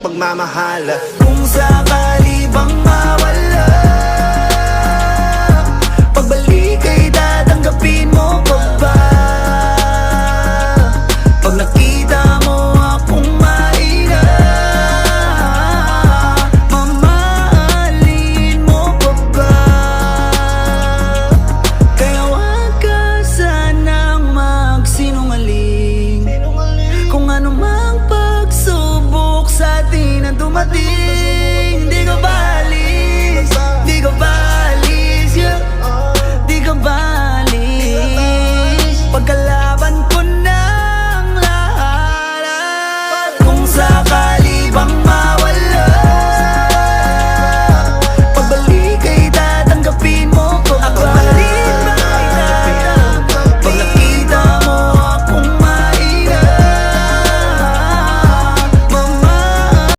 Pagmamahala kung sakali bang mawala, pagbalik ay tatanggapin mo pa ba? Pag nakita mo akong mahina, mamahalin mo pa ba? Kaya wag ka sanang magsinungaling, kung ano mang pagsubok sa atin ang dumating.